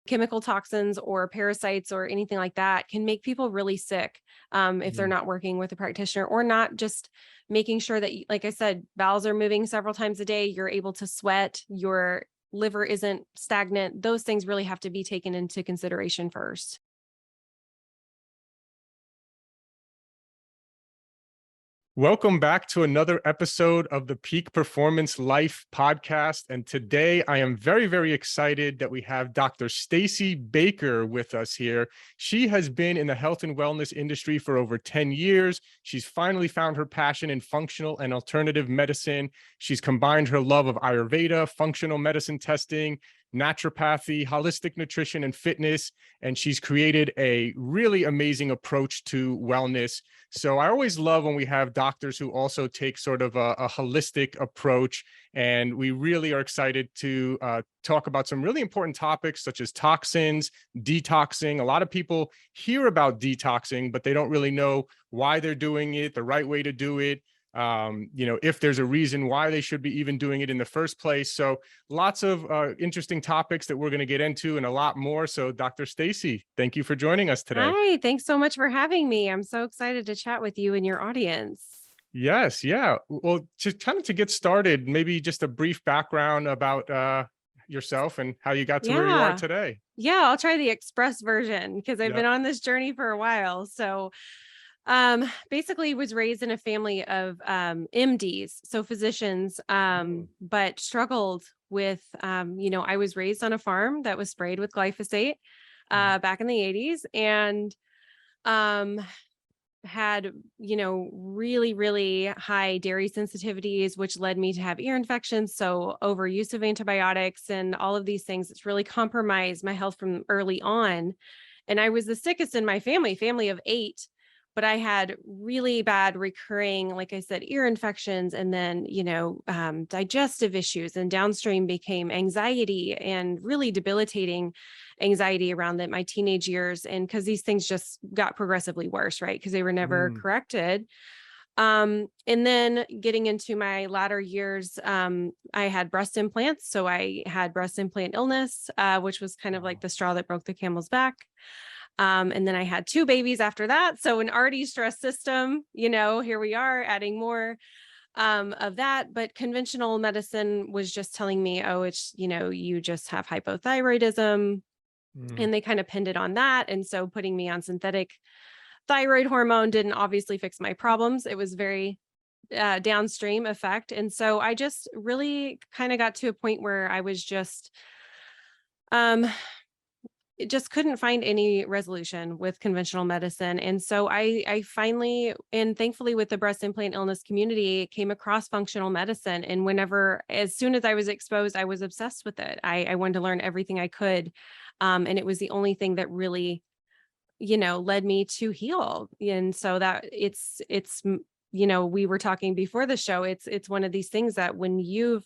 chemical toxins or parasites or anything like that can make people really sick if they're not working with a practitioner or not just making sure that, like I said, bowels are moving several times a day. You're able to sweat. Your liver isn't stagnant. Those things really have to be taken into consideration first. Welcome back to another episode of the Peak Performance Life podcast. And today I am very, very excited that we have Dr. Stacy Baker with us here. She has been in the health and wellness industry for over 10 years. She's finally found her passion in functional and alternative medicine. She's combined her love of Ayurveda, functional medicine testing, naturopathy, holistic nutrition, and fitness. And she's created a really amazing approach to wellness. So I always love when we have doctors who also take sort of a holistic approach. And we really are excited to talk about some really important topics such as toxins, detoxing. A lot of people hear about detoxing, but they don't really know why they're doing it, the right way to do it. If there's a reason why they should be even doing it in the first place. So lots of interesting topics that we're going to get into and a lot more. So Dr. Stacy, thank you for joining us today. Hi, thanks so much for having me. I'm so excited to chat with you and your audience. Yes. Yeah. Well, to get started, maybe just a brief background about yourself and how you got to where you are today. Yeah, I'll try the express version because I've been on this journey for a while. So basically was raised in a family of MDs, so physicians, but struggled with, I was raised on a farm that was sprayed with glyphosate back in the 80s and had, really, really high dairy sensitivities, which led me to have ear infections. So overuse of antibiotics and all of these things, it's really compromised my health from early on. And I was the sickest in my family of 8. But I had really bad recurring, like I said, ear infections and then, digestive issues, and downstream became anxiety and really debilitating anxiety around my teenage years. And because these things just got progressively worse, right? Because they were never corrected. And then getting into my latter years, I had breast implants. So I had breast implant illness, which was kind of like the straw that broke the camel's back. And then I had 2 babies after that. So an already stressed system, here we are adding more of that. But conventional medicine was just telling me, oh, it's, you just have hypothyroidism. And they kind of pinned it on that. And so putting me on synthetic thyroid hormone didn't obviously fix my problems. It was very downstream effect. And so I just really kind of got to a point where I was just, it just couldn't find any resolution with conventional medicine. And so I finally, and thankfully with the breast implant illness community, came across functional medicine. And as soon as I was exposed, I was obsessed with it. I wanted to learn everything I could. And it was the only thing that really, led me to heal. And so that it's, we were talking before the show, it's one of these things that when you've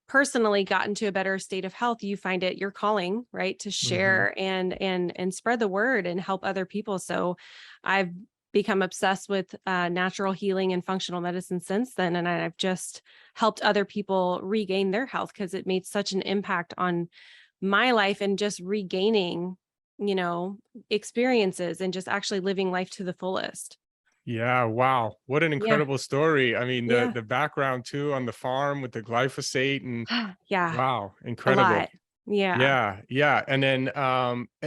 personally gotten to a better state of health, you find it your calling, right, to share and spread the word and help other people. So I've become obsessed with natural healing and functional medicine since then. And I've just helped other people regain their health because it made such an impact on my life and just regaining, experiences and just actually living life to the fullest. Yeah. Wow. What an incredible story. I mean, the background too on the farm with the glyphosate and Yeah. wow, A incredible. lot. Yeah. Yeah. Yeah. And then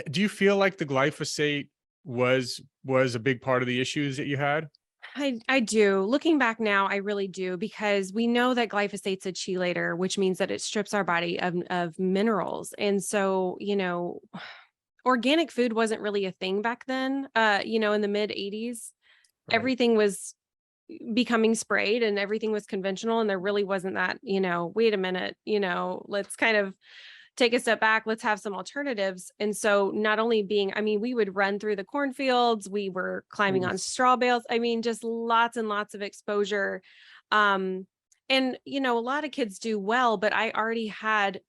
do you feel like the glyphosate was a big part of the issues that you had? I do. Looking back now, I really do, because we know that glyphosate's a chelator, which means that it strips our body of minerals. And so, organic food wasn't really a thing back then. In the mid 80s, everything was becoming sprayed and everything was conventional. And there really wasn't that, wait a minute, let's kind of take a step back. Let's have some alternatives. And so not only we would run through the cornfields, we were climbing on straw bales. Just lots and lots of exposure. And, a lot of kids do well, but I already had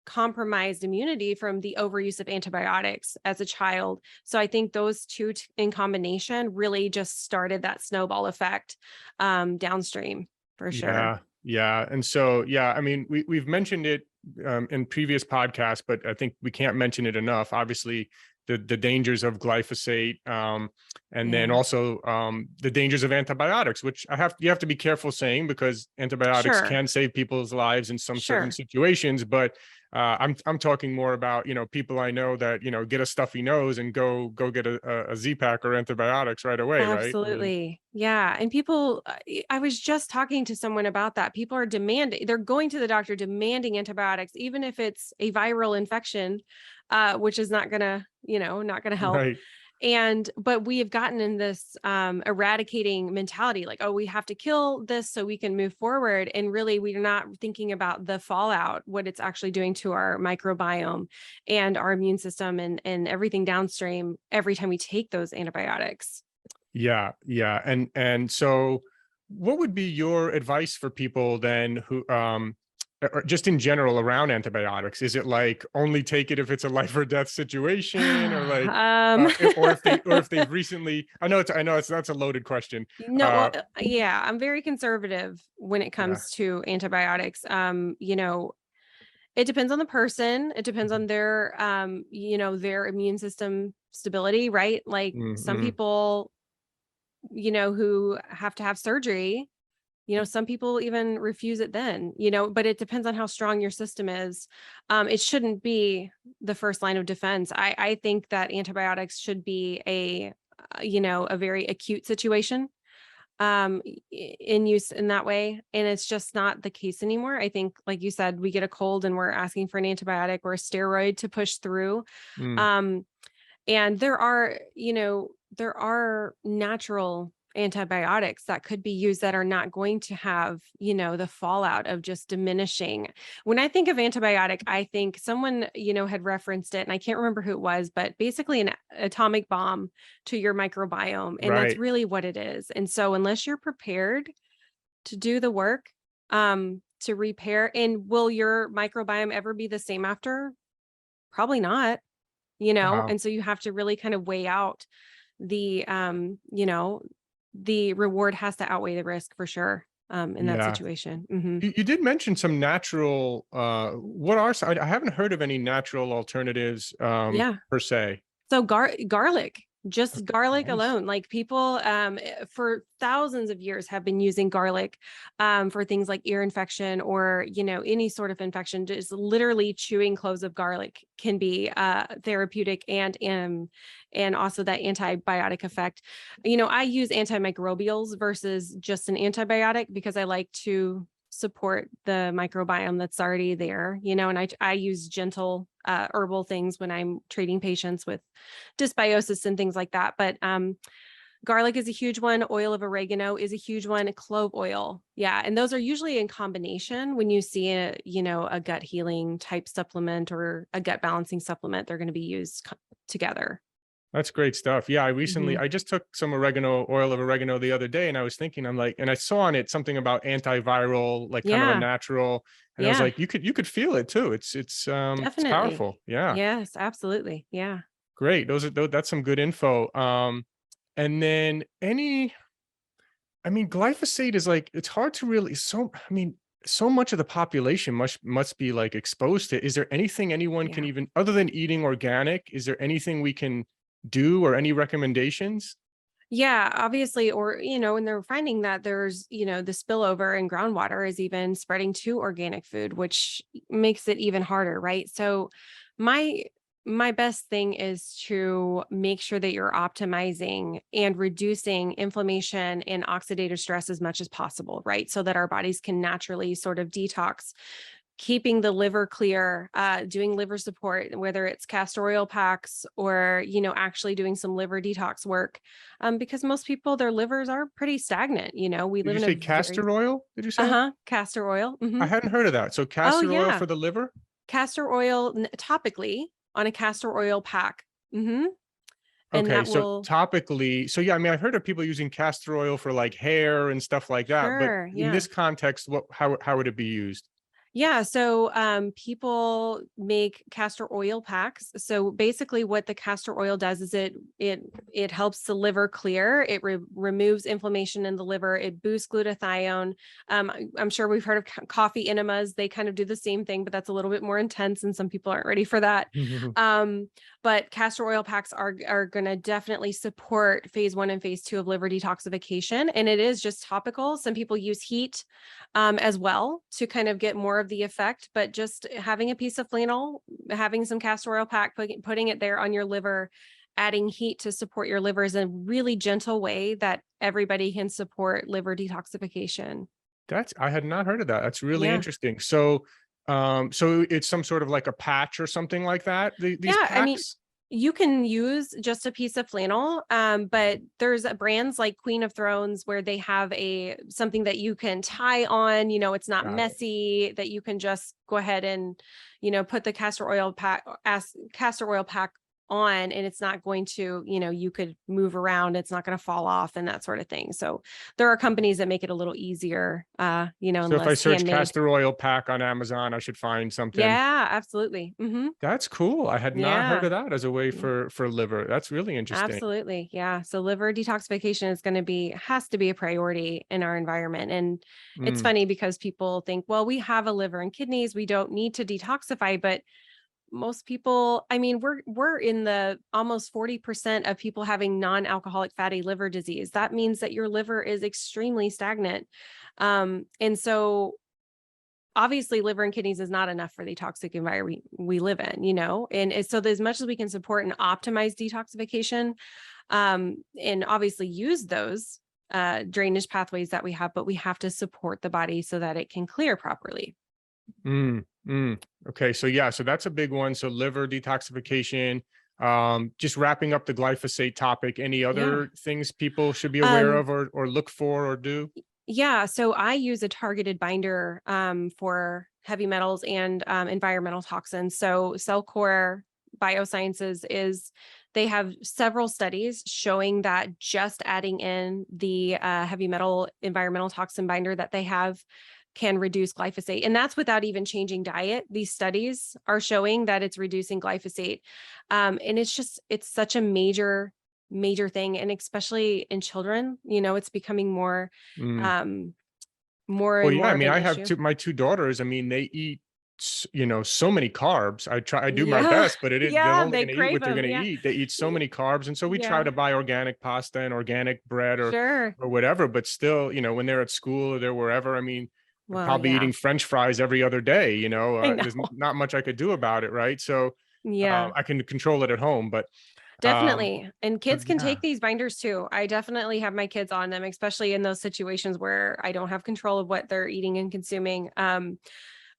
compromised immunity from the overuse of antibiotics as a child. So I think those two in combination really just started that snowball effect downstream for sure. Yeah. Yeah. And so, we've mentioned it in previous podcasts, but I think we can't mention it enough. Obviously, the dangers of glyphosate, and then Yeah. also the dangers of antibiotics, which you have to be careful saying, because antibiotics Sure. can save people's lives in some certain Sure. situations. But I'm talking more about, people I know that, get a stuffy nose and go get a Z-Pack or antibiotics right away, right? I mean, Absolutely. Yeah. And people, I was just talking to someone about that. People are demanding, they're going to the doctor demanding antibiotics, even if it's a viral infection, which is not gonna, not gonna help. right. But we have gotten in this eradicating mentality, like, oh, we have to kill this so we can move forward. And really, we're not thinking about the fallout, what it's actually doing to our microbiome and our immune system and everything downstream every time we take those antibiotics. Yeah, yeah. And so what would be your advice for people then who or just in general around antibiotics? Is it like only take it if it's a life or death situation, or like um or if they've recently, I know it's that's a loaded question. no, well, yeah, I'm very conservative when it Yeah. comes to antibiotics. It depends on the person. It depends Mhm. on their their immune system stability, right? Like some Mm-hmm. people, who have to have surgery, some people even refuse it then, but it depends on how strong your system is. It shouldn't be the first line of defense. I think that antibiotics should be a very acute situation, in use in that way. And it's just not the case anymore. I think, like you said, we get a cold and we're asking for an antibiotic or a steroid to push through. Mm, Um, and there are natural antibiotics that could be used that are not going to have, the fallout of just diminishing. When I think of antibiotic, I think someone, had referenced it, and I can't remember who it was, but basically an atomic bomb to your microbiome. And that's right. really what it is. And so unless you're prepared to do the work, to repair, and will your microbiome ever be the same after? Probably not, Wow. and so you have to really kind of weigh out the the reward has to outweigh the risk for sure, in that Yeah. situation. You did mention some natural, what are some, I haven't heard of any natural alternatives Yeah. per se. So garlic, just garlic Nice. alone, like people for thousands of years have been using garlic for things like ear infection or any sort of infection. Just literally chewing cloves of garlic can be therapeutic and also that antibiotic effect. I use antimicrobials versus just an antibiotic because I like to support the microbiome that's already there, and I use gentle herbal things when I'm treating patients with dysbiosis and things like that. But garlic is a huge one. Oil of oregano is a huge one. Clove oil. Yeah. And those are usually in combination when you see a gut healing type supplement or a gut balancing supplement, they're going to be used together. That's great stuff. Yeah, Hmm. I just took some oil of oregano the other day, and I was thinking, I'm like, and I saw on it something about antiviral, like kind of a Yeah. natural, and I was Yeah. like, you could feel it too. It's Definitely. powerful. Yeah, Yes, absolutely. Yeah. great. That's some good info. And then I mean, glyphosate is like, it's hard to really, I mean, so much of the population must be like exposed to it. Is there anything anyone can Yeah. even, other than eating organic, is there anything we can do, or any recommendations? Yeah, obviously, or, and they're finding that there's, the spillover in groundwater is even spreading to organic food, which makes it even harder, right? So my my best thing is to make sure that you're optimizing and reducing inflammation and oxidative stress as much as possible, right? So that our bodies can naturally sort of detox, keeping the liver clear, doing liver support, whether it's castor oil packs or, actually doing some liver detox work. Because most people, their livers are pretty stagnant. We Did live you in a say very, castor oil? Did you say? castor oil. I Hmm. hadn't heard of that. So Oh, castor oil yeah. for the liver? Castor oil topically on a castor oil pack. Hmm. And Okay, that so will, topically, so yeah, I mean, I've heard of people using castor oil for like hair and stuff like that, but sure. in Yeah. this context, how would it be used? Yeah. So people make castor oil packs. So basically what the castor oil does is it helps the liver clear. It removes inflammation in the liver. It boosts glutathione. I'm sure we've heard of coffee enemas. They kind of do the same thing, but that's a little bit more intense and some people aren't ready for that. Um, but castor oil packs are going to definitely support phase 1 and phase 2 of liver detoxification. And it is just topical. Some people use heat as well to kind of get more of the effect, but just having a piece of flannel, having some castor oil pack, putting it there on your liver, adding heat to support your liver is a really gentle way that everybody can support liver detoxification. I had not heard of that. That's really Yeah. interesting. So, so it's some sort of like a patch or something like that, these Yeah. I mean, packs? you can use just a piece of flannel, but there's brands like Queen of Thrones where they have something that you can tie on. It's not Got it. messy. That you can just go ahead and put the castor oil pack on, and it's not going to you could move around. It's not going to fall off and that sort of thing. So there are companies that make it a little easier, and So if I less search handmade. castor oil pack on Amazon, I should find something. Yeah, absolutely. That's cool. I had not heard Yeah. of that as a way for liver. That's really interesting. Absolutely. Yeah. So liver detoxification has to be a priority in our environment. And it's Mm, funny because people think, well, we have a liver and kidneys, we don't need to detoxify, but most people, I mean, we're in the almost 40% of people having non-alcoholic fatty liver disease. That means that your liver is extremely stagnant. And so obviously liver and kidneys is not enough for the toxic environment we live in, and so as much as we can support and optimize detoxification, and obviously use those drainage pathways that we have, but we have to support the body so that it can clear properly. mm, mm. Okay. So yeah, so that's a big one. So liver detoxification, just wrapping up the glyphosate topic. Any Yeah. other things people should be aware Um, of or look for or do? yeah. So I use a targeted binder for heavy metals and environmental toxins. So Cellcore Biosciences they have several studies showing that just adding in the heavy metal environmental toxin binder that they have can reduce glyphosate. And that's without even changing diet. These studies are showing that it's reducing glyphosate. And it's such a major thing. And especially in children, it's becoming Mm. um, more Well, and yeah, more I of mean, an I have issue. my two daughters. I mean, they eat, so many carbs. I do my Yeah. best, but they're Yeah. only They going to eat crave what they're them. going to Yeah. eat. They eat so many carbs. And so we try Yeah. to buy organic pasta and organic bread Sure. or whatever, but still, when they're at school or they're wherever, I mean, they're Well, probably yeah. eating French fries every other day, I there's know. not much I could do about it. Right. So, Yeah. I can control it at home, um, Definitely. And but kids can yeah, take these binders too. I definitely have my kids on them, especially in those situations where I don't have control of what they're eating and consuming.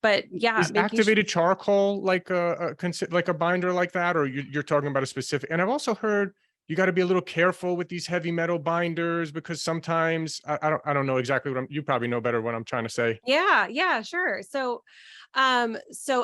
But yeah, is making sure. activated charcoal like like a binder like that, or you're talking about a specific? And I've also heard you got to be a little careful with these heavy metal binders because sometimes I don't know exactly you probably know better what I'm trying to say. Yeah, yeah, sure. So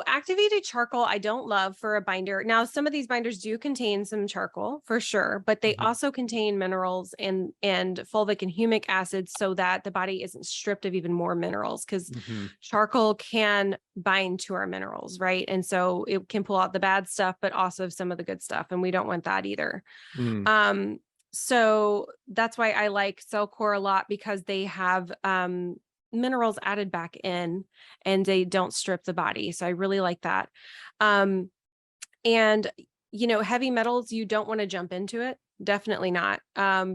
activated charcoal, I don't love for a binder. Now, some of these binders do contain some charcoal for sure, but they Mhm, also contain minerals and fulvic and humic acids so that the body isn't stripped of even more minerals because mhm, charcoal can bind to our minerals, right? And so it can pull out the bad stuff, but also some of the good stuff, and we don't want that either. mm, Um, so that's why I like Cellcore a lot because they have minerals added back in and they don't strip the body. So I really like that. Um, and heavy metals, you don't want to jump into it. Definitely not.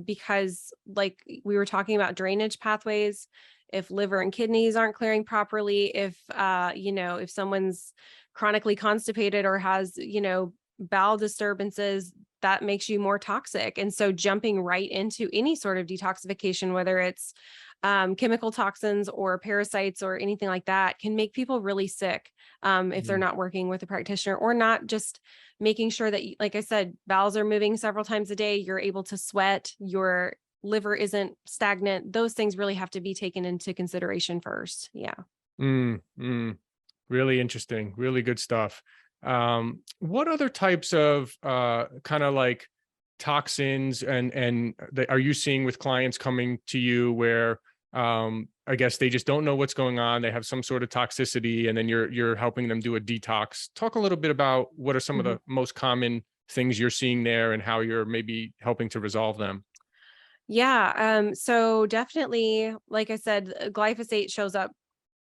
Because like we were talking about drainage pathways, if liver and kidneys aren't clearing properly, if someone's chronically constipated or has, bowel disturbances, that makes you more toxic. And so jumping right into any sort of detoxification, whether it's chemical toxins or parasites or anything like that, can make people really sick if they're mm, not working with a practitioner or not just making sure that, like I said, bowels are moving several times a day. You're able to sweat. Your liver isn't stagnant. Those things really have to be taken into consideration first. Yeah. mm. Really interesting, really good stuff. What other types of kind of like toxins are you seeing with clients coming to you where I guess they just don't know what's going on. They have some sort of toxicity, and then you're helping them do a detox. Talk a little bit about what are some of Mhm. the most common things you're seeing there and how you're maybe helping to resolve them. Yeah. So definitely, like I said, glyphosate shows up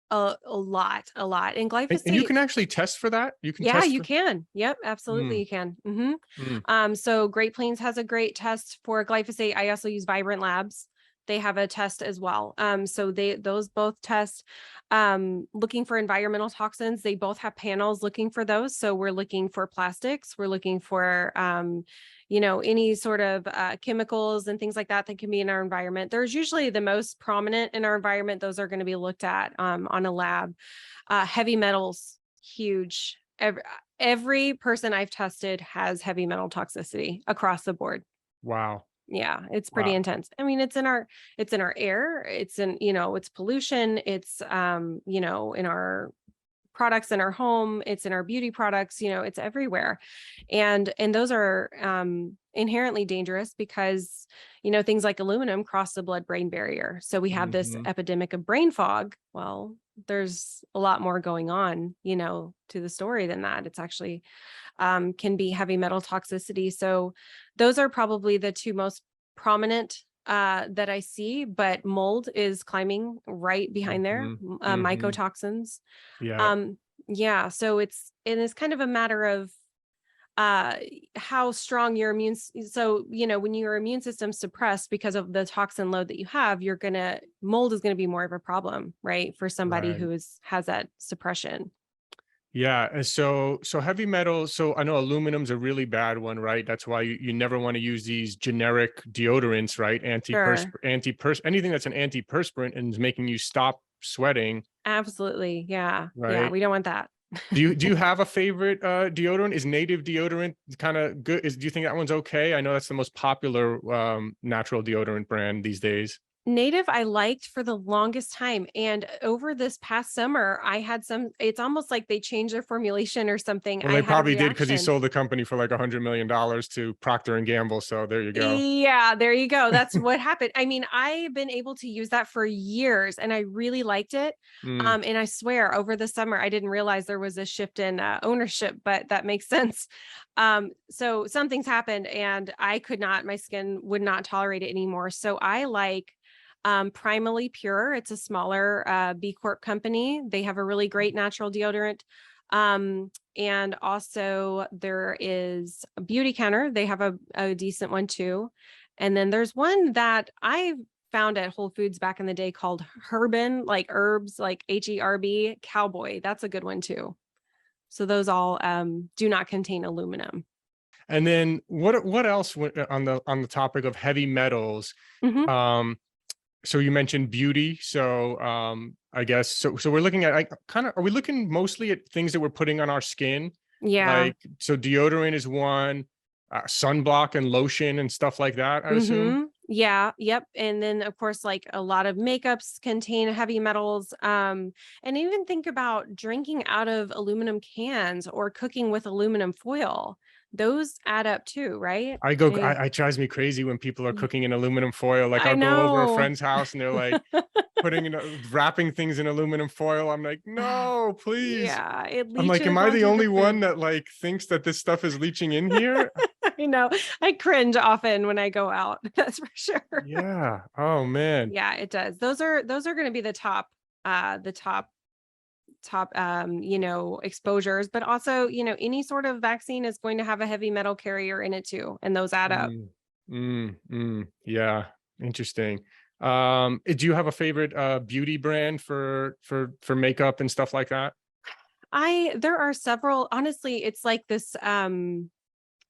a lot. And And you glyphosate, can actually test for that. You can yeah, test you for. can. Yep, absolutely Mm, you can. mm, So Great Plains has a great test for glyphosate. I also use Vibrant Labs. They have a test as well. So those both test looking for environmental toxins. They both have panels looking for those. So we're looking for plastics. We're looking for any sort of chemicals and things like that that can be in our environment. There's usually the most prominent in our environment. Those are going to be looked at on a lab. Heavy metals, huge. Every person I've tested has heavy metal toxicity across the board. wow. Yeah, it's pretty Wow. intense. I mean, it's in our air, it's in, it's pollution, it's in our products in our home, it's in our beauty products, it's everywhere. And those are inherently dangerous because, things like aluminum cross the blood-brain barrier. So we have this Mhm. epidemic of brain fog. Well, there's a lot more going on, to the story than that. It's actually can be heavy metal toxicity. So those are probably the two most prominent that I see, but mold is climbing right behind there, Mhm. Mhm. mycotoxins. Yeah. Um, yeah, so it is kind of a matter of uh how strong your so when your immune system's suppressed because of the toxin load that you have, mold is going to be more of a problem, right, for somebody Right. who has that suppression. Yeah. And so heavy metals. So I know aluminum's a really bad one, right? That's why you never want to use these generic deodorants, right? Sure. Anything that's an antiperspirant and is making you stop sweating, Absolutely. Yeah. Yeah. right? We don't want that. Do you have a favorite deodorant? Is native deodorant kind of good? Do you think that one's okay? I know that's the most popular natural deodorant brand these days. Native, I liked for the longest time. And over this past summer, it's almost like they changed their formulation or something. Well, I they had a probably did because he reaction. sold the company for like $100 million to Procter and Gamble. So there you go. Yeah, there you go. That's what happened. I mean, I've been able to use that for years and I really liked it. Mm, And I swear over the summer, I didn't realize there was a shift in ownership, but that makes sense. So something's happened and my skin would not tolerate it anymore. So I like Primally Pure. It's a smaller B Corp company. They have a really great natural deodorant. And also there is a Beauty Counter. They have a decent one too. And then there's one that I found at Whole Foods back in the day called Herban, like herbs, like HERB Cowboy. That's a good one too. So those all do not contain aluminum. and then what else on the topic of heavy metals? Hmm. Um, so you mentioned beauty. So I guess so we're looking at like kind of, are we looking mostly at things that we're putting on our skin? Yeah. Like, so deodorant is one, sunblock and lotion and stuff like that, I assume. Yeah, yep. And then of course, like a lot of makeups contain heavy metals. And even think about drinking out of aluminum cans or cooking with aluminum foil. Those add up too, right? It drives me crazy when people are Y- cooking in aluminum foil. Like I I'll go over a know. friend's house and they're like wrapping things in aluminum foil. I'm like, no, please. Yeah, it I'm like, am leaches I the onto the only one food. that like thinks that this stuff is leaching in here? I know. I cringe often when I go out. That's for sure. Yeah. Oh man. Yeah, it does. Those are going to be the top exposures, but also, any sort of vaccine is going to have a heavy metal carrier in it too, and those add up. Mm, yeah. Interesting. Do you have a favorite beauty brand for makeup and stuff like that? There are several, honestly, it's like this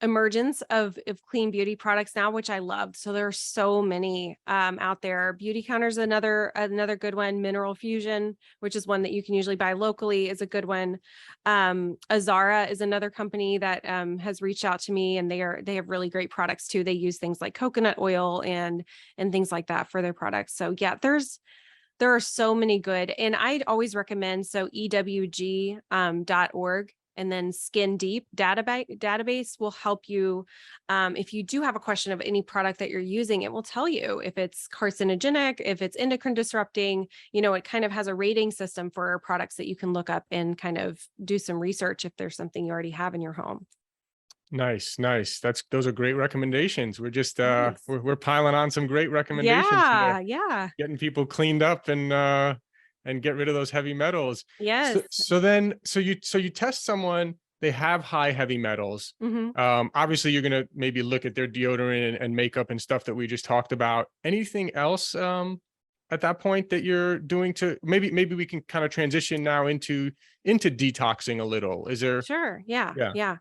emergence of clean beauty products now, which I loved. So there are so many out there. Beauty Counter's another good one. Mineral Fusion, which is one that you can usually buy locally, is a good one. Azara is another company that has reached out to me, and they have really great products too. They use things like coconut oil and things like that for their products. So yeah, there are so many good, and I'd always recommend, so ewg.org. And then Skin Deep database will help you. If you do have a question of any product that you're using, it will tell you if it's carcinogenic, if it's endocrine disrupting. It kind of has a rating system for products that you can look up and kind of do some research if there's something you already have in your home. Nice, nice. Those are great recommendations. We're just Nice. we're piling on some great recommendations here, Yeah. Yeah. getting people cleaned up and get rid of those heavy metals. Yes. So you test someone, they have high heavy metals. Hmm. Obviously you're gonna maybe look at their deodorant and makeup and stuff that we just talked about. Anything else at that point that you're doing to maybe we can kind of transition now into detoxing a little? Is there? Sure. Yeah. Yeah. Yeah.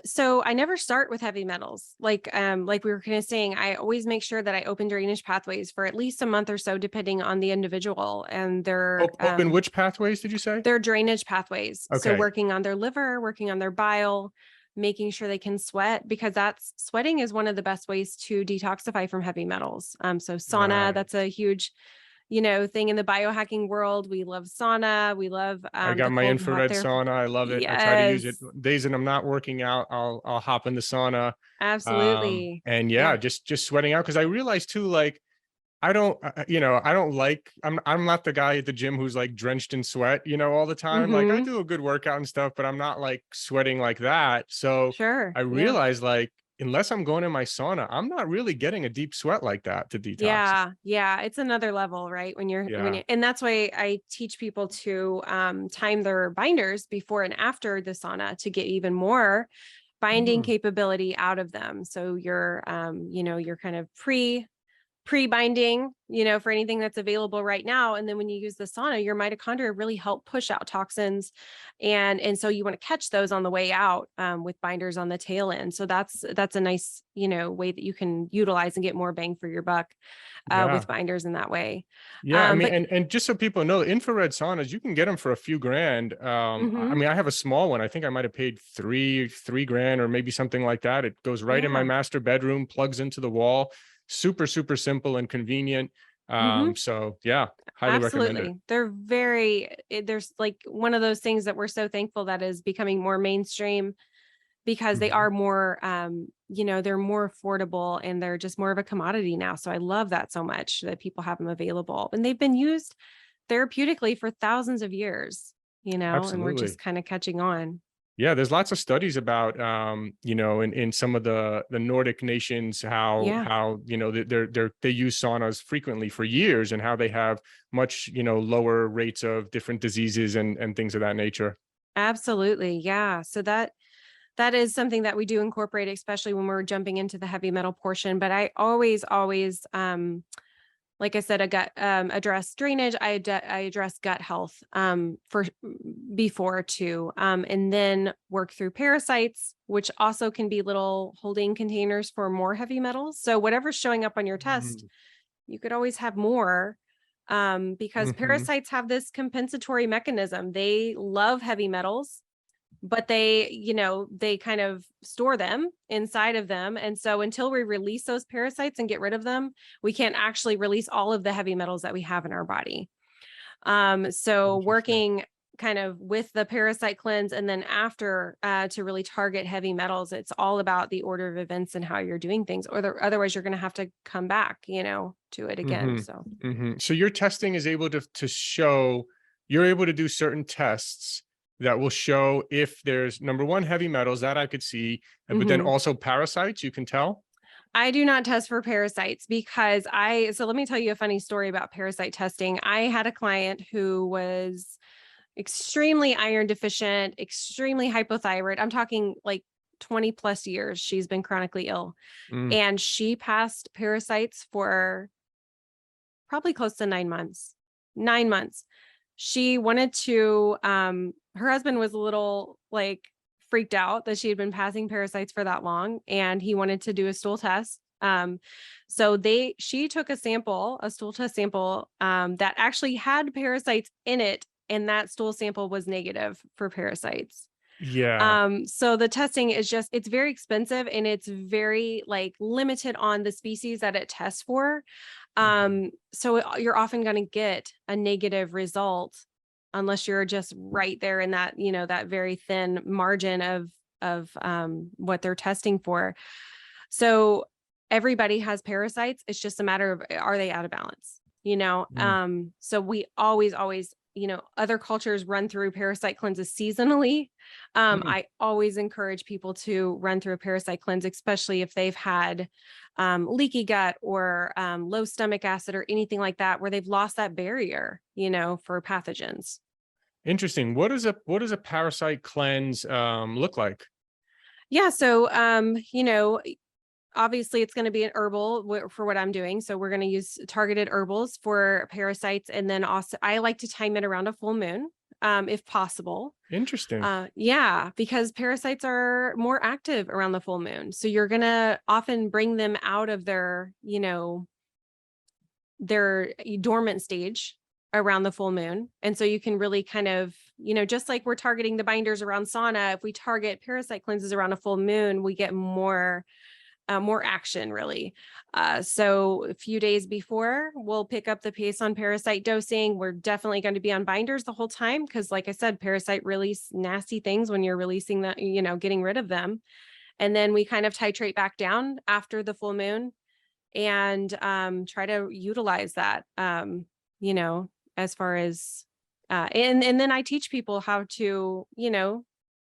So I never start with heavy metals. Like we were kind of saying, I always make sure that I open drainage pathways for at least a month or so, depending on the individual and Open which pathways did you say? their drainage pathways. So Okay. working on their liver, working on their bile, making sure they can sweat, because sweating is one of the best ways to detoxify from heavy metals. So sauna, Right. that's a huge, thing in the biohacking world. We love sauna. We love I the got my cold and hot infrared therapy. sauna. I love it. I try to use it Yes, days that I'm not working out. I'll hop in the sauna. absolutely. And yeah, Yeah. just sweating out. Cause I realized too, like, I don't, I don't like, I'm not the guy at the gym who's like drenched in sweat, all the time. Like I Hmm. do a good workout and stuff, but I'm not like sweating like that. So Sure. I Yeah. realized like, unless I'm going in my sauna, I'm not really getting a deep sweat like that to detox. Yeah. Yeah. It's another level, right? Yeah. And that's why I teach people to time their binders before and after the sauna to get even more binding Mhm. capability out of them. So you're kind of pre-binding, for anything that's available right now. And then when you use the sauna, your mitochondria really help push out toxins. And so you want to catch those on the way out with binders on the tail end. So that's a nice, way that you can utilize and get more bang for your buck Yeah. with binders in that way. Yeah, I mean, But and just so people know, infrared saunas, you can get them for a few grand. I mhm, mean, I have a small one. I think I might have paid three grand or maybe something like that. It goes right in my yeah. master bedroom, plugs into the wall. Super, super simple and convenient. Mhm. So yeah, highly recommend it. Absolutely. There's like one of those things that we're so thankful that is becoming more mainstream because they Mhm. are more, they're more affordable and they're just more of a commodity now. So I love that so much that people have them available and they've been used therapeutically for thousands of years, and we're just Absolutely. kind of catching on. Yeah, there's lots of studies about in some of the Nordic nations how Yeah, they use saunas frequently for years and how they have much lower rates of different diseases and things of that nature. absolutely. Yeah. So that is something that we do incorporate, especially when we're jumping into the heavy metal portion. But I always, like I said, address drainage. I address gut health for before too, and then work through parasites, which also can be little holding containers for more heavy metals. So whatever's showing up on your test, Mhm. you could always have more, because Mhm. parasites have this compensatory mechanism. They love heavy metals, but they kind of store them inside of them. And so until we release those parasites and get rid of them, we can't actually release all of the heavy metals that we have in our body. So Interesting. working kind of with the parasite cleanse and then after to really target heavy metals, it's all about the order of events and how you're doing things, or otherwise you're going to have to come back, to it again. Mhm. So Mhm. So your testing is able to show you're able to do certain tests that will show if there's number one heavy metals that I could see, but then mhm. also parasites. You can tell. I do not test for parasites so let me tell you a funny story about parasite testing. I had a client who was extremely iron deficient, extremely hypothyroid. I'm talking like 20 plus years. She's been chronically ill Mm. and she passed parasites for probably close to 9 months. 9 months. She wanted to, her husband was a little like freaked out that she had been passing parasites for that long and he wanted to do a stool test. She took a stool test sample, that actually had parasites in it. And that stool sample was negative for parasites. Yeah. So the testing it's very expensive and it's very like limited on the species that it tests for. Mhm. So you're often going to get a negative result unless you're just right there in that, that very thin margin of what they're testing for. So everybody has parasites. It's just a matter of, are they out of balance? Mm. So we always, other cultures run through parasite cleanses seasonally. Mm. I always encourage people to run through a parasite cleanse, especially if they've had leaky gut or low stomach acid or anything like that, where they've lost that barrier, for pathogens. Interesting. What does a parasite cleanse look like? Yeah. So, obviously it's going to be an herbal for what I'm doing. So we're going to use targeted herbals for parasites. And then also I like to time it around a full moon, if possible. Interesting. Yeah, because parasites are more active around the full moon. So you're going to often bring them out of their dormant stage around the full moon. And so you can really kind of, just like we're targeting the binders around sauna, if we target parasite cleanses around a full moon, we get more action really. So a few days before, we'll pick up the pace on parasite dosing. We're definitely going to be on binders the whole time because, like I said, parasite release nasty things when you're releasing that, getting rid of them. And then we kind of titrate back down after the full moon and try to utilize that, as far as, and then I teach people how to,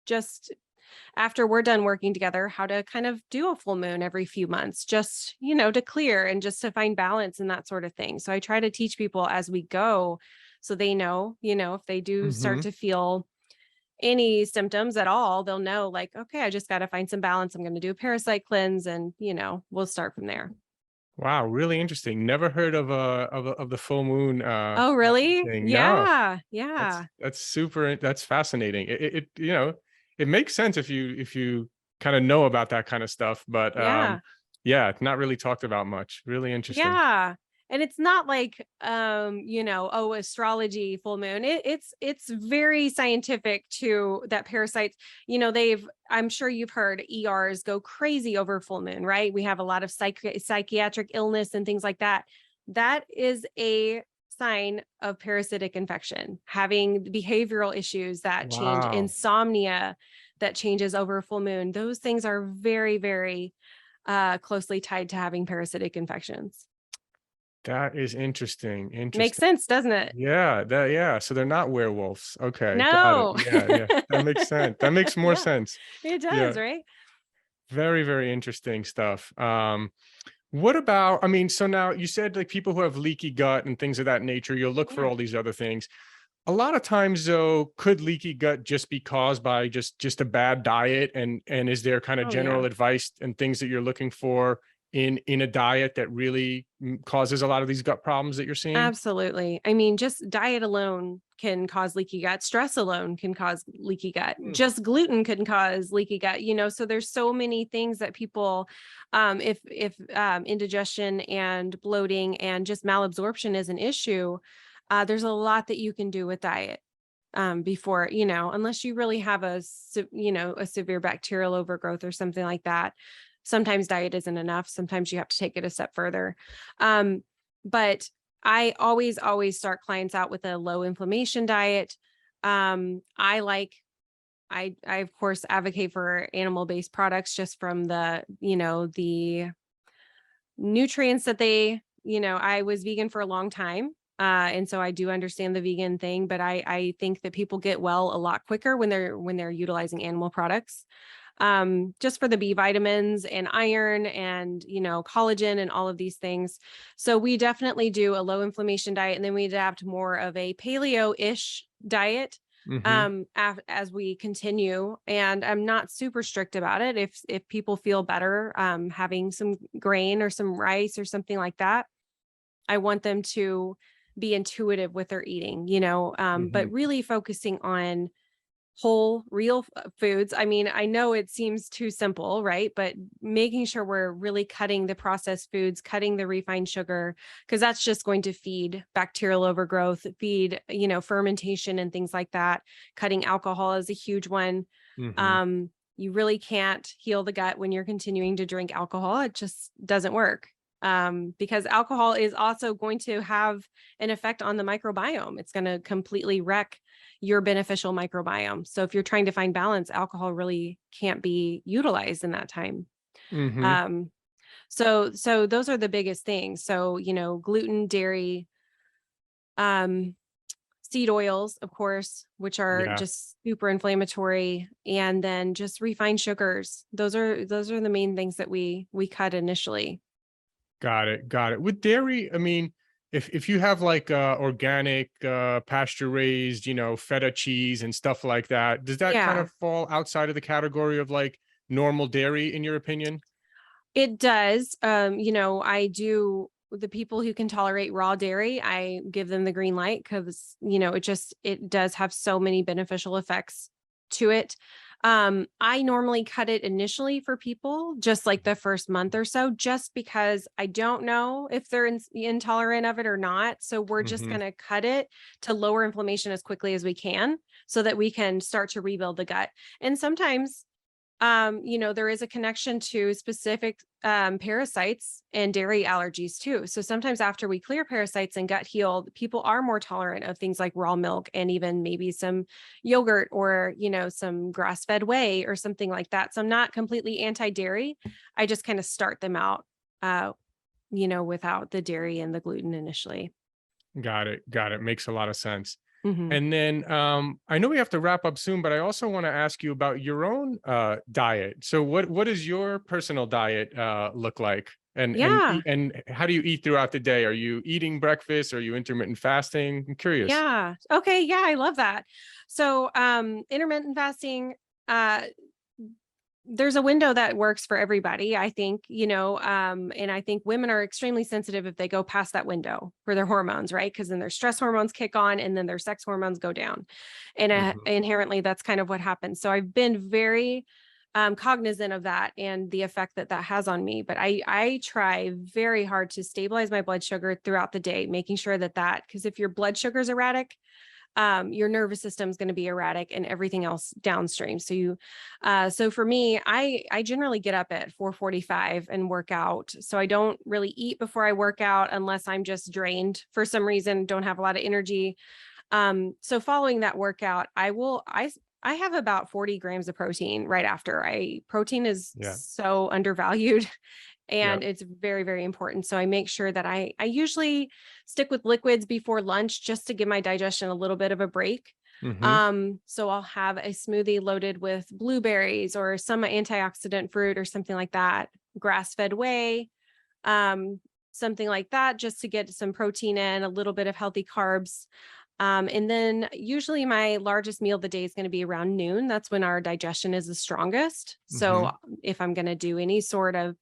just after we're done working together, how to kind of do a full moon every few months, just, to clear and just to find balance and that sort of thing. So I try to teach people as we go so they know, if they do start Hmm. to feel any symptoms at all, they'll know like, okay, I just got to find some balance. I'm going to do a parasite cleanse and, we'll start from there. Wow, really interesting. Never heard of the full moon Oh, really? thing. No, Yeah. that's Yeah. that's super. That's fascinating. It it makes sense if you kind of know about that kind of stuff, but Yeah. yeah, it's not really talked about much. Really interesting. Yeah. And it's not like oh, astrology full moon. It's very scientific to that parasites, I'm sure you've heard ERs go crazy over full moon, right? We have a lot of psychiatric illness and things like that. That is a sign of parasitic infection, having behavioral issues that change, Wow, insomnia that changes over a full moon. Those things are very, very closely tied to having parasitic infections. that is interesting. Makes Interesting. sense, doesn't it? Yeah. So they're not werewolves. Okay, got it. No. Yeah. That makes sense. That makes more Yeah, sense. it Yeah. does, right? Very, very interesting stuff. What about, I mean, so now you said like people who have leaky gut and things of that nature, you'll look for Yeah. all these other things. A lot of times though, could leaky gut just be caused by just a bad diet? And is there kind of Oh, yeah. general advice and things that you're looking for in a diet that really causes a lot of these gut problems that you're seeing? Absolutely. I mean, just diet alone can cause leaky gut. Stress alone can cause leaky gut. Mm. Just gluten can cause leaky gut, so there's so many things that people, if indigestion and bloating and just malabsorption is an issue, there's a lot that you can do with diet. Before, unless you really have a severe bacterial overgrowth or something like that. Sometimes diet isn't enough. Sometimes you have to take it a step further. But I always start clients out with a low inflammation diet. I of course advocate for animal-based products just from the nutrients that I was vegan for a long time. And so I do understand the vegan thing, but I think that people get well a lot quicker when they're utilizing animal products. Just for the B vitamins and iron and, collagen and all of these things. So we definitely do a low inflammation diet, and then we adapt more of a paleo-ish diet Hmm. as we continue. And I'm not super strict about it. If people feel better having some grain or some rice or something like that, I want them to be intuitive with their eating, Hmm. but really focusing on whole real foods. I mean, I know it seems too simple, right? But making sure we're really cutting the processed foods, cutting the refined sugar, because that's just going to feed bacterial overgrowth, feed, fermentation and things like that. Cutting alcohol is a huge one. Hmm. You really can't heal the gut when you're continuing to drink alcohol. It just doesn't work. Because alcohol is also going to have an effect on the microbiome. It's going to completely wreck your beneficial microbiome. So if you're trying to find balance, alcohol really can't be utilized in that time. Mm-hmm. Um, so those are the biggest things. So, gluten, dairy, um, seed oils, of course, which are Yeah. just super inflammatory, and then just refined sugars. Those are the main things that we cut initially. Got it. Got it. With dairy, I mean, if you have like organic, pasture raised, feta cheese and stuff like that, does that kind Yeah, of fall outside of the category of like normal dairy, in your opinion? it does. I do the people who can tolerate raw dairy, I give them the green light because, it does have so many beneficial effects to it. I normally cut it initially for people just like the first month or so, just because I don't know if they're intolerant of it or not. So we're just Mm-hmm. going to cut it to lower inflammation as quickly as we can so that we can start to rebuild the gut. And sometimes there is a connection to specific parasites and dairy allergies too. So sometimes after we clear parasites and gut healed, people are more tolerant of things like raw milk and even maybe some yogurt or, some grass fed whey or something like that. So I'm not completely anti dairy. I just kind of start them out, without the dairy and the gluten initially. Got it. Got it. Makes a lot of sense. Hmm. And then I know we have to wrap up soon, but I also want to ask you about your own diet. So what does your personal diet look like? Yeah. And how do you eat throughout the day? Are you eating breakfast? Are you intermittent fasting? I'm curious. Yeah. Okay. Yeah. I love that. So, intermittent fasting, uh, there's a window that works for everybody, I think, and I think women are extremely sensitive if they go past that window for their hormones, right? Because then their stress hormones kick on and then their sex hormones go down. And Hmm. inherently, that's kind of what happens. So I've been very cognizant of that and the effect that that has on me. But I try very hard to stabilize my blood sugar throughout the day, making sure because if your blood sugar is erratic, your nervous system is going to be erratic and everything else downstream. So for me, I generally get up at 4:45 and work out. So I don't really eat before I work out unless I'm just drained for some reason, don't have a lot of energy. So following that workout, I have about 40 grams of protein right after. Protein is Yeah. so undervalued Yep. and it's very, very important. So I make sure that I usually stick with liquids before lunch just to give my digestion a little bit of a break. Hmm. So I'll have a smoothie loaded with blueberries or some antioxidant fruit or something like that, grass-fed whey, um, something like that, just to get some protein in, a little bit of healthy carbs. And then usually my largest meal of the day is going to be around noon. That's when our digestion is the strongest. So Hmm. if I'm going to do any sort of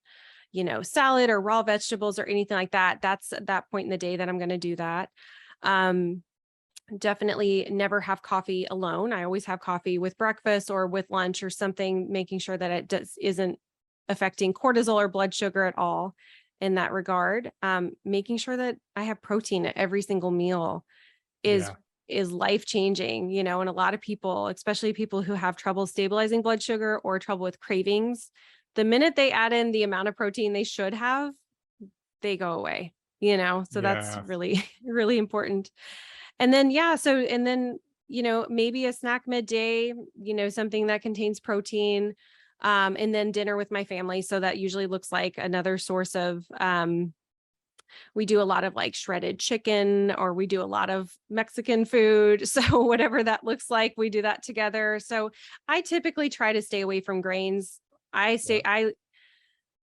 salad or raw vegetables or anything like that, that's at that point in the day that I'm going to do that. Um, Definitely never have coffee alone. I always have coffee with breakfast or with lunch or something, making sure that isn't affecting cortisol or blood sugar at all in that regard. Making sure that I have protein at every single meal is Yeah. is life changing, and a lot of people, especially people who have trouble stabilizing blood sugar or trouble with cravings, the minute they add in the amount of protein they should have, they go away, so that's Yeah. really really important. And then yeah, and then maybe a snack midday, something that contains protein, and then dinner with my family, so that usually looks like another source of we do a lot of like shredded chicken or we do a lot of Mexican food. So whatever that looks like, we do that together. So I typically try to stay away from grains. Yeah.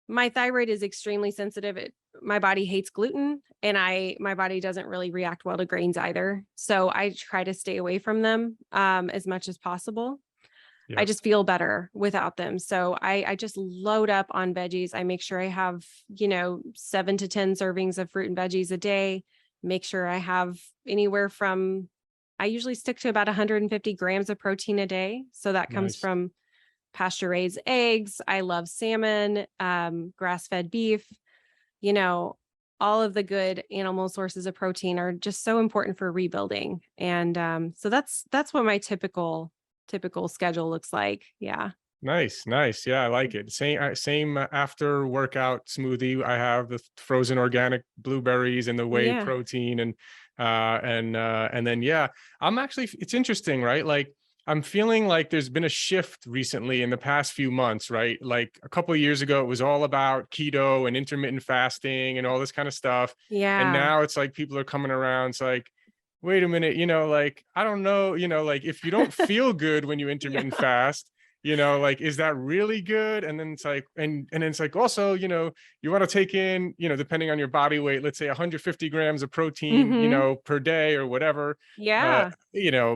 My thyroid is extremely sensitive. My body hates gluten and my body doesn't really react well to grains either. So I try to stay away from them as much as possible. I Yep. just feel better without them. So I just load up on veggies. I make sure I have, 7 to 10 servings of fruit and veggies a day. Make sure I have I usually stick to about 150 grams of protein a day. So that comes Nice. from pasture raised eggs. I love salmon, grass fed beef, you know, all of the good animal sources of protein are just so important for rebuilding. And so that's what my typical schedule looks like. Yeah. Nice, nice. Yeah, I like it. Same after workout smoothie. I have the frozen organic blueberries and the whey Yeah. protein, and And then, yeah, it's interesting, right? Like, I'm feeling like there's been a shift recently in the past few months, right? Like a couple of years ago, it was all about keto and intermittent fasting and all this kind of stuff. And Yeah. now it's like people are coming around. It's like, wait a minute, like, I don't know, like if you don't feel good when you Yeah. intermittent fast, like, is that really good? And then it's like, and then it's like, also, you want to take in, depending on your body weight, let's say 150 grams of protein, Hmm. per day or whatever. uh, Yeah.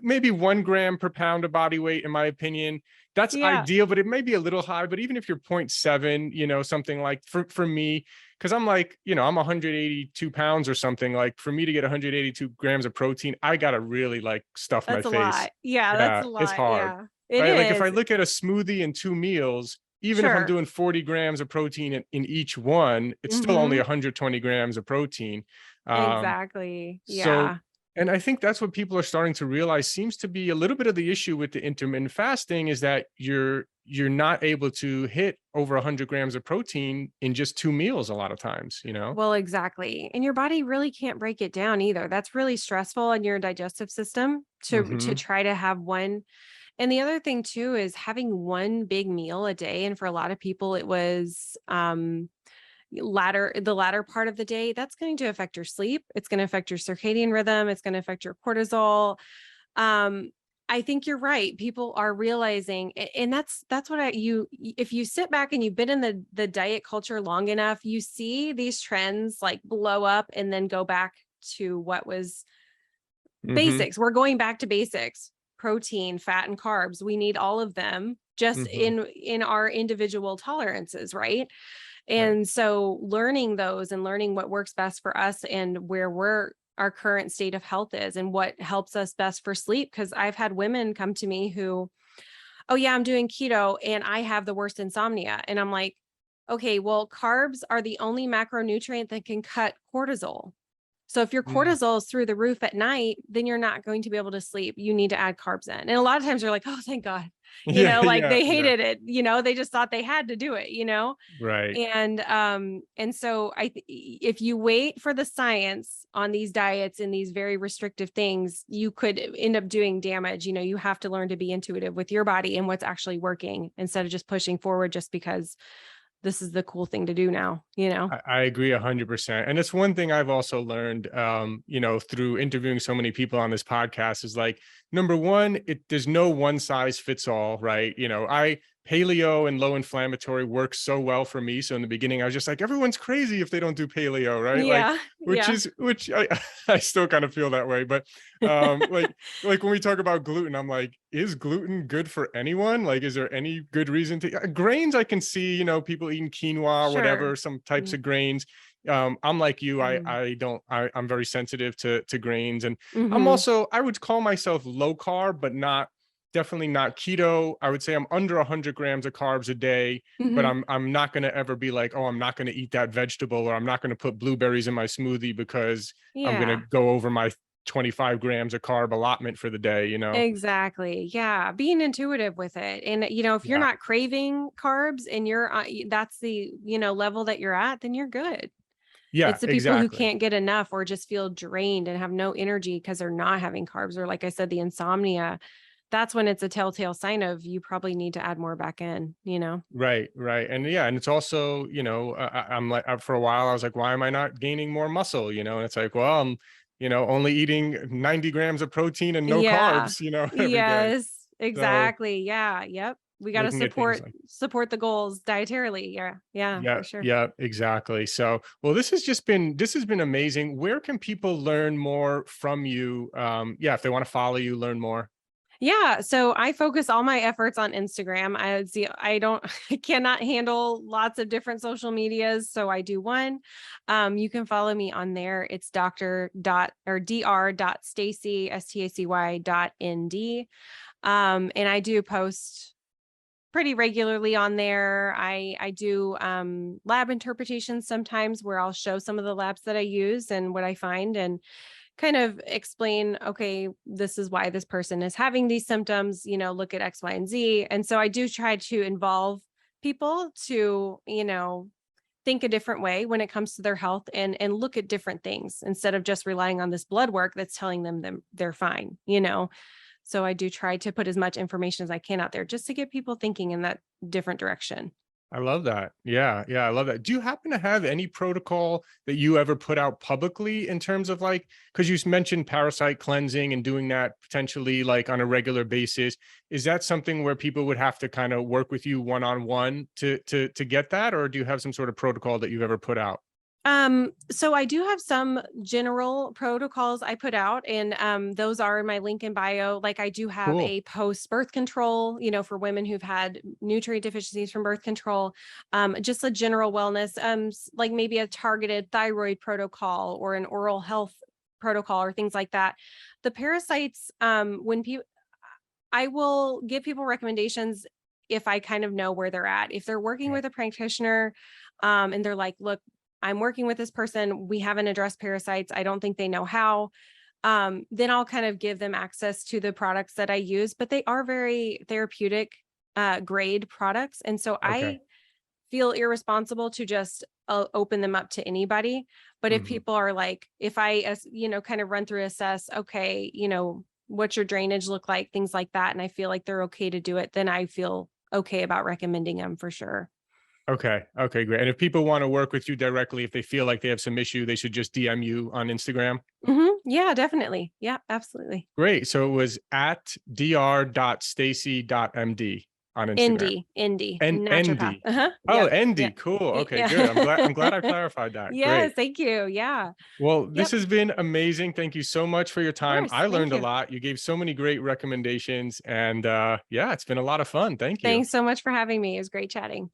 maybe 1 gram per pound of body weight, in my opinion. That's Yeah. ideal, but it may be a little high. But even if you're 0.7, something like, for me, because I'm like, I'm 182 pounds or something, like, for me to get 182 grams of protein, I gotta really like stuff my That's a face. lot. Yeah, that's Yeah, a it's lot. hard, Yeah, it right? Like, if I is. look at a smoothie and 2 meals, even if I'm Sure. doing 40 grams of protein in each one, it's still only Hmm. 120 grams of protein. um Exactly. so, Yeah. and I think that's what people are starting to realize seems to be a little bit of the issue with the intermittent fasting, is that you're not able to hit over 100 grams of protein in just 2 meals a lot of times. Well, exactly. And your body really can't break it down either. That's really stressful on your digestive system to Hmm. try to have one. And the other thing too is having one big meal a day. And for a lot of people, it was the latter part of the day. That's going to affect your sleep. It's going to affect your circadian rhythm. It's going to affect your cortisol. um I think you're right. People are realizing, and that's what if you sit back and you've been in the diet culture long enough, you see these trends like blow up and then go back to what was Hmm. basics. We're going back to basics: protein, fat, and carbs. We need all of them just Hmm. in our individual tolerances, right? Right. And so learning those and learning what works best for us and where our current state of health is and what helps us best for sleep. Because I've had women come to me who, oh yeah, I'm doing keto and I have the worst insomnia. And I'm like, okay, well, carbs are the only macronutrient that can cut cortisol. So if your Mm. cortisol is through the roof at night, then you're not going to be able to sleep. You need to add carbs in. And a lot of times you're like, oh, thank God, Yeah, like yeah, they yeah. hated it, they just thought they had to do it. Right. And so if you wait for the science on these diets and these very restrictive things, you could end up doing damage. You have to learn to be intuitive with your body and what's actually working instead of just pushing forward just because this is the cool thing to do now. I agree 100%. And it's one thing I've also learned, through interviewing so many people on this podcast, is like, number one, there's no one size fits all, right? Paleo and low inflammatory works so well for me. So in the beginning, I was just like, everyone's crazy if they don't do paleo, right? Like, Yeah. which Yeah. is, which I still kind of feel that way. But like when we talk about gluten, I'm like, is gluten good for anyone? Like, is there any good reason to grains? I can see, people eating quinoa or Sure. whatever, some types Mm. of grains. I'm like you, Mm. I'm very sensitive to grains. And Mhm. I would call myself low carb, but definitely not keto. I would say I'm under 100 grams of carbs a day, but Mhm. I'm not going to ever be like, oh, I'm not going to eat that vegetable, or I'm not going to put blueberries in my smoothie because I'm going to Yeah. go over my 25 grams of carb allotment for the day. Exactly. Yeah. Being intuitive with it. And, if you're Yeah. not craving carbs and that's the, level that you're at, then you're good. Yeah, It's the people who exactly. can't get enough or just feel drained and have no energy because they're not having carbs, or like I said, the insomnia. That's when it's a telltale sign of you probably need to add more back in. Right, right. And yeah, and it's also, I'm like, for a while, I was like, why am I not gaining more muscle? And it's like, well, I'm, only eating 90 grams of protein and no Yeah. carbs, every day. Yes, So exactly. Yeah. Yep. We got to looking at things support like, support the goals dietarily. Yeah. Yeah, yeah, for sure. yeah, exactly. So, well, this has been amazing. Where can people learn more from you? Yeah, if they want to follow you, learn more. Yeah, so I focus all my efforts on Instagram. I don't I cannot handle lots of different social medias, so I do one. You can follow me on there. It's dr. Stacy and I do post pretty regularly on there. I do lab interpretations sometimes where I'll show some of the labs that I use and what I find, and kind of explain, okay, this is why this person is having these symptoms, look at X, Y, and Z. And so I do try to involve people to, think a different way when it comes to their health and look at different things instead of just relying on this blood work that's telling them they're fine, So I do try to put as much information as I can out there just to get people thinking in that different direction. I love that. Yeah. Yeah. I love that. Do you happen to have any protocol that you ever put out publicly in terms of like, because you mentioned parasite cleansing and doing that potentially like on a regular basis. Is that something where people would have to kind of work with you one-on-one to get that? Or do you have some sort of protocol that you've ever put out? So I do have some general protocols I put out, and those are in my link in bio. Like I do have Cool. a post birth control, for women who've had nutrient deficiencies from birth control, just a general wellness, like maybe a targeted thyroid protocol or an oral health protocol or things like that. The parasites, when people, I will give people recommendations if I kind of know where they're at. If they're working Okay. with a practitioner, and they're like, look, I'm working with this person. We haven't addressed parasites. I don't think they know how. Then I'll kind of give them access to the products that I use, but they are very therapeutic grade products. And so Okay. I feel irresponsible to just open them up to anybody. But if Mhm. people are like, if I, kind of run through, assess, okay, what's your drainage look like, things like that. And I feel like they're okay to do it, then I feel okay about recommending them for sure. Okay. Okay, great. And if people want to work with you directly, if they feel like they have some issue, they should just DM you on Instagram. Yeah, definitely. Yeah, absolutely. Great. So it was at dr.stacy.md on Instagram. Indie, And naturopath. ND. Oh, Yep. Yeah. ND. Cool. Okay, good. Yeah. I'm glad I clarified that. Yes, Great. thank you. Yeah. Well, this Yep. has been amazing. Thank you so much for your Of time. course. I Thank learned a you. lot. You gave so many great recommendations and yeah, it's been a lot of fun. Thank you. Thanks so much for having me. It was great chatting.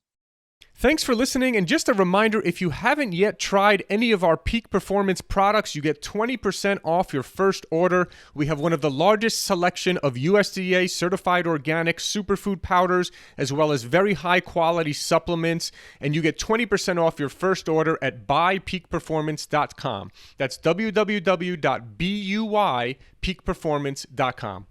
Thanks for listening. And just a reminder, if you haven't yet tried any of our Peak Performance products, you get 20% off your first order. We have one of the largest selection of USDA certified organic superfood powders, as well as very high quality supplements. And you get 20% off your first order at buypeakperformance.com. That's www.buypeakperformance.com.